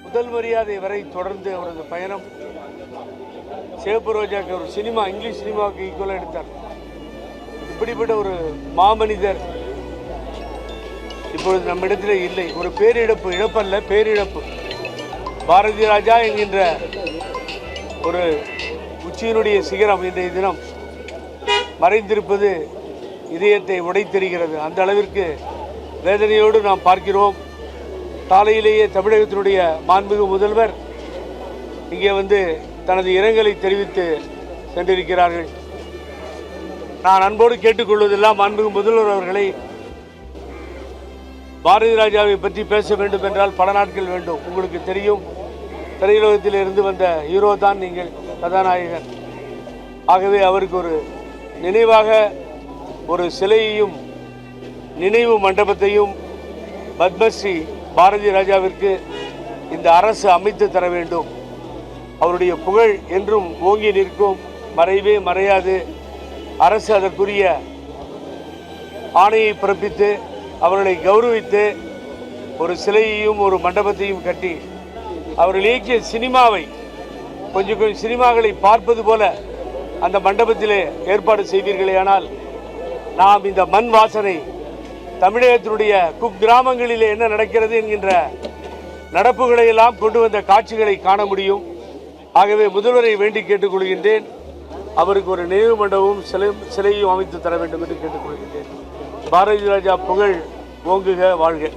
முதல் மரியாதை வரை தொடர்ந்து அவரது பயணம். சிவப்பு ரோஜாக்கு ஒரு சினிமா, இங்கிலீஷ் சினிமாவுக்கு ஈக்குவலாக எடுத்தார். இப்படிப்பட்ட ஒரு மாமனிதர் இப்பொழுது நம்மிடத்தில் இல்லை. ஒரு பேரிழப்பு, இழப்பல்ல பேரிழப்பு. பாரதி ராஜா என்கின்ற ஒரு உச்சியினுடைய சிகரம் இன்றைய தினம் மறைந்திருப்பது இதயத்தை உடைத்தெறிகிறது. அந்த அளவிற்கு வேதனையோடு நாம் பார்க்கிறோம். காலையிலேயே தமிழகத்தினுடைய மாண்புமிகு முதல்வர் இங்கே வந்து தனது இரங்கலை தெரிவித்து சென்றிருக்கிறார்கள். நான் அன்போடு கேட்டுக்கொள்வதெல்லாம் மாண்புமிகு முதல்வர் அவர்களை, பாரதி ராஜாவை பற்றி பேச வேண்டும் என்றால் பல நாட்கள் வேண்டும். உங்களுக்கு தெரியும், திரையுலகத்தில் இருந்து வந்த ஹீரோ தான் நீங்கள், கதாநாயகன். ஆகவே அவருக்கு ஒரு நினைவாக ஒரு சிலையையும் நினைவு மண்டபத்தையும் பத்மஸ்ரீ பாரதி ராஜாவிற்கு இந்த அரசு அமைத்து தர வேண்டும். அவருடைய புகழ் என்றும் ஓங்கி நிற்கும், மறைவே மறையாது. அரசு அதற்குரிய ஆணையை பிறப்பித்து அவர்களை கௌரவித்து ஒரு சிலையையும் ஒரு மண்டபத்தையும் கட்டி அவர்கள் இயக்கிய சினிமாவை கொஞ்சம் சினிமாக்களை பார்ப்பது போல அந்த மண்டபத்திலே ஏற்பாடு செய்வீர்களேயானால் நாம் இந்த மண் வாசனை, தமிழகத்தினுடைய குக்கிராமங்களிலே என்ன நடக்கிறது என்கின்ற நடப்புகளை எல்லாம் கொண்டு வந்த காட்சிகளை காண முடியும். ஆகவே முதல்வரை வேண்டி கேட்டுக்கொள்கின்றேன், அவருக்கு ஒரு நினைவு மண்டபமும் சிலையும் அமைத்து தர வேண்டும் என்று கேட்டுக்கொள்கின்றேன். பாரதி ராஜா புகழ் ஓங்குக, வாழ்க.